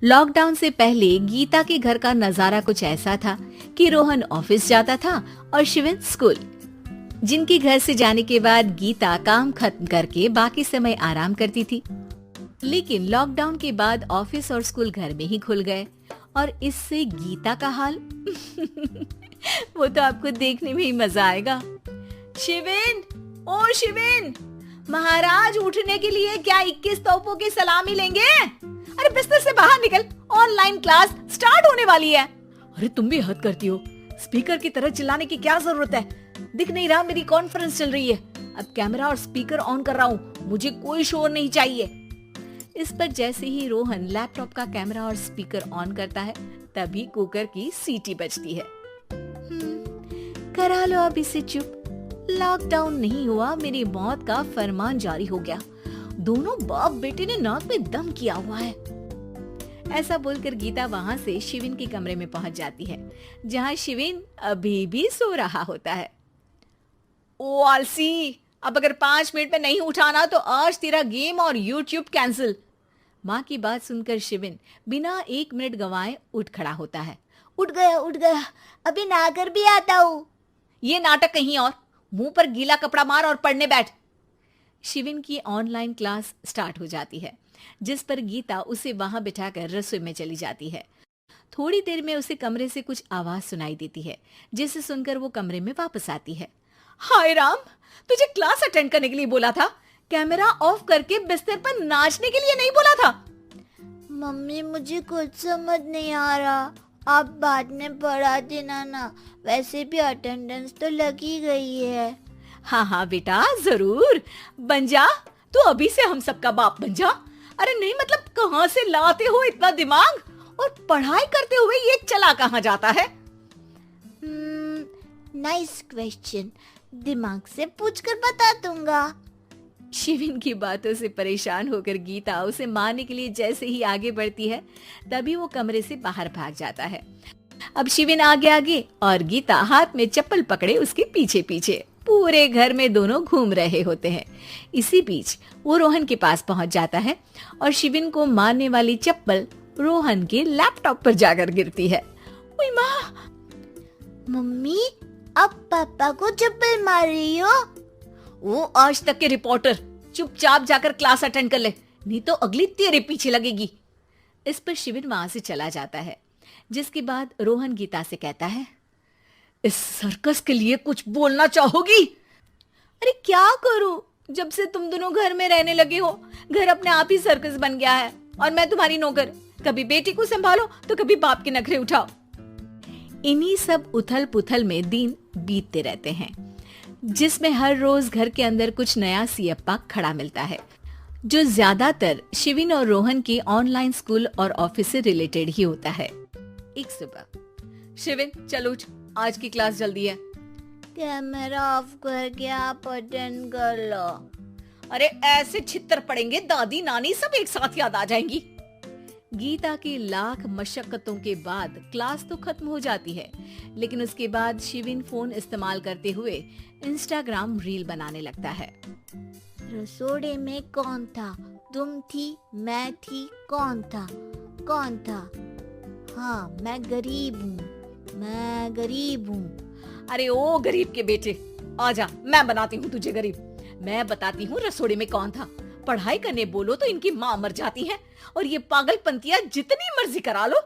Lockdown से पहले गीता के घर का नजारा कुछ ऐसा था कि रोहन ऑफिस जाता था और शिविन स्कूल। जिनके घर से जाने के बाद गीता काम खत्म करके बाकी समय आराम करती थी। लेकिन लॉकडाउन के बाद ऑफिस और स्कूल घर में ही खुल गए और इससे गीता का हाल वो तो आपको देखने में ही मजा आएगा। शिविन, ओ शिविन, महाराज उठने के लिए क्या 21 तोपों की सलामी लेंगे? अरे बिस्तर से बाहर निकल, ऑनलाइन क्लास स्टार्ट होने वाली है। अरे तुम भी हद करती हो, स्पीकर की तरह चिल्लाने की क्या जरूरत है? दिख नहीं रहा मेरी कॉन्फ्रेंस चल रही है। अब कैमरा और स्पीकर ऑन कर रहा हूँ, मुझे कोई शोर नहीं चाहिए। इस पर जैसे ही रोहन लैपटॉप का कैमरा और स्पीकर ऑन करता है तभी कुकर की सीटी बजती है। करा लो अब इसे चुप, लॉकडाउन नहीं हुआ, मेरी मौत का फरमान जारी हो गया। दोनों बाप बेटे ने नाक में दम किया हुआ है। ऐसा बोलकर गीता वहां से शिविन के कमरे में पहुंच जाती है, जहां शिविन अभी भी सो रहा होता है। ओ आलसी, अब अगर 5 मिनट में नहीं उठाना तो आज तेरा गेम और यूट्यूब कैंसिल। माँ की बात सुनकर शिविन बिना 1 मिनट गंवाए उठ खड़ा होता है। उठ गया, अभी नहाकर भी आता हूँ। ये नाटक कहीं और, मुंह पर गीला कपड़ा मार और पढ़ने बैठ। शिविन की ऑनलाइन क्लास स्टार्ट हो जाती है, जिस पर गीता उसे वहां बिठाकर रसोई में चली जाती है। थोड़ी देर में उसे कमरे से कुछ आवाज सुनाई देती है, जिसे सुनकर वो कमरे में वापस आती है। हाय राम, तुझे क्लास अटेंड करने के लिए बोला था, कैमरा ऑफ करके बिस्तर पर नाचने के लिए नहीं बोला था। मम्मी मुझे कुछ समझ नहीं आ रहा, आप बाद में पढ़ा देना ना, वैसे भी अटेंडेंस तो लगी गई है। हाँ बेटा, जरूर बन जा, तू अभी से हम सबका बाप बन जा। अरे नहीं मतलब कहाँ से लाते हो इतना दिमाग, और पढ़ाई करते हुए ये चला कहाँ जाता है? नाइस क्वेश्चन, दिमाग से पूछकर बता दूंगा। शिविन की बातों से परेशान होकर गीता उसे मारने के लिए जैसे ही आगे बढ़ती है तभी वो कमरे से बाहर भाग जाता है। अब शिविन आगे और गीता हाथ में चप्पल पकड़े उसके पीछे पीछे पूरे घर में दोनों घूम रहे होते हैं। इसी बीच वो रोहन के पास पहुंच जाता है और शिविन को मारने वाली चप्पल रोहन के लैपटॉप पर जाकर गिरती है। ओए माँ! मम्मी, अब पापा को चप्पल मार रही हो? वो आज तक के रिपोर्टर, चुपचाप जाकर क्लास अटेंड कर ले, नहीं तो अगली तेरे पीछे लगेगी। इस पर शिविन वहां से चला जाता है, जिसके बाद रोहन गीता से कहता है, इस सर्कस के लिए कुछ बोलना चाहोगी? अरे क्या करूं, जब से तुम दोनों घर में रहने लगे हो, घर अपने आप ही सर्कस बन गया है और मैं तुम्हारी नौकर। कभी बेटी को संभालो तो कभी बाप के नखरे उठाओ। इन्हीं सब उथल पुथल में दिन बीतते रहते हैं, जिसमें हर रोज घर के अंदर कुछ नया सियप्पा खड़ा मिलता है, जो ज्यादातर शिविन और रोहन के ऑनलाइन स्कूल और ऑफिस से रिलेटेड ही होता है। एक सुबह, शिविन चल उठ, आज की क्लास जल्दी है। कैमरा ऑफ करके आप अटेंड कर लो। अरे ऐसे छित्तर पड़ेंगे, दादी नानी सब एक साथ याद आ जाएंगी। गीता की लाख मशक्कतों के बाद क्लास तो खत्म हो जाती है, लेकिन उसके बाद शिविन फोन इस्तेमाल करते हुए इंस्टाग्राम रील बनाने लगता है। रसोड़े में कौन था? तुम थी, मैं थी, कौन था? हाँ, मैं गरीब हूँ। अरे ओ गरीब के बेटे, आजा, मैं बनाती हूँ तुझे गरीब। मैं बताती हूँ रसोड़े में कौन था। पढ़ाई करने बोलो तो इनकी माँ मर जाती है, और ये पागलपंतियां जितनी मर्जी करा लो।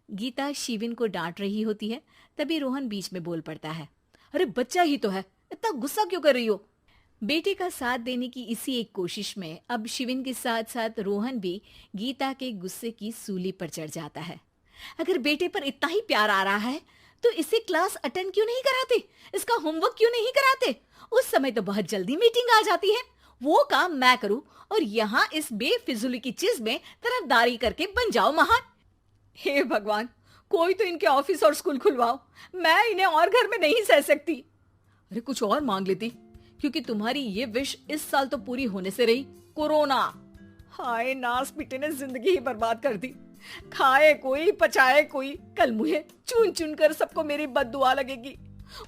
गीता शिविन को डांट रही होती है, तभी रोहन बीच में बोल पड़ता है। अरे बच्चा ही तो है, इतना गुस्सा क्यों कर रही हो? बेटे का साथ देने की इसी एक कोशिश में अब शिविन के साथ साथ रोहन भी गीता के गुस्से की सूली पर चढ़ जाता है। अगर बेटे पर इतना ही प्यार आ रहा है तो इसे क्लास अटेंड क्यों नहीं कराते, इसका होमवर्क क्यों नहीं कराते? उस समय तो बहुत जल्दी मीटिंग आ जाती है, वो काम मैं करूं और यहाँ इस बेफिजुली की चीज में तरफदारी करके बन जाओ महान। हे भगवान, कोई तो इनके ऑफिस और स्कूल खुलवाओ, मैं इन्हें और घर में नहीं सह सकती। अरे कुछ और मांग लेती, क्योंकि तुम्हारी ये विश इस साल तो पूरी होने से रही, कोरोना। हाय नास बेटे ने जिंदगी ही बर्बाद कर दी। खाए कोई पचाए कोई, कल मुझे चुन चुन कर सबको मेरी बद्दुआ लगेगी।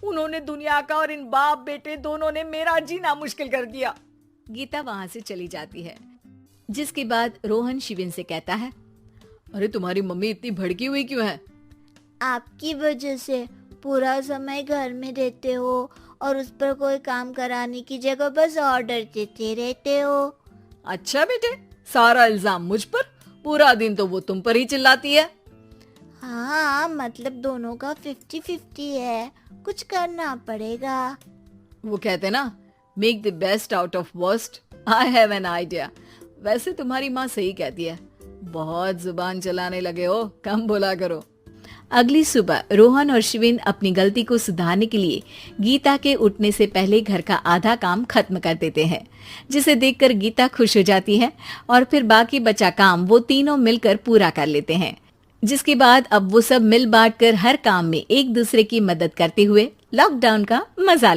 उन्होंने दुनिया का और इन बाप बेटे दोनों ने मेरा जीना मुश्किल कर दिया। गीता वहां से चली जाती है, जिसके बाद रोहन शिविन से कहता है, अरे तुम्हारी मम्मी इतनी भड़की हुई क्यों है? आपकी वजह से पूरा समय घर में रहते हो और उस पर कोई काम कराने की जगह बस ऑर्डर देते रहते हो। अच्छा बेटे, सारा इल्जाम मुझ पर? पूरा दिन तो वो तुम पर ही चिल्लाती है। हाँ, मतलब दोनों का 50-50 है, कुछ करना पड़ेगा। वो कहते ना, make the best out of worst. I have an idea. वैसे तुम्हारी माँ सही कहती है, बहुत जुबान चलाने लगे हो, कम बोला करो। अगली सुबह रोहन और शिवेन अपनी गलती को सुधारने के लिए गीता के उठने से पहले घर का आधा काम खत्म कर देते हैं, जिसे देखकर गीता खुश हो जाती है और फिर बाकी बचा काम वो तीनों मिलकर पूरा कर लेते हैं। जिसके बाद अब वो सब मिल बांट कर हर काम में एक दूसरे की मदद करते हुए लॉकडाउन का मजा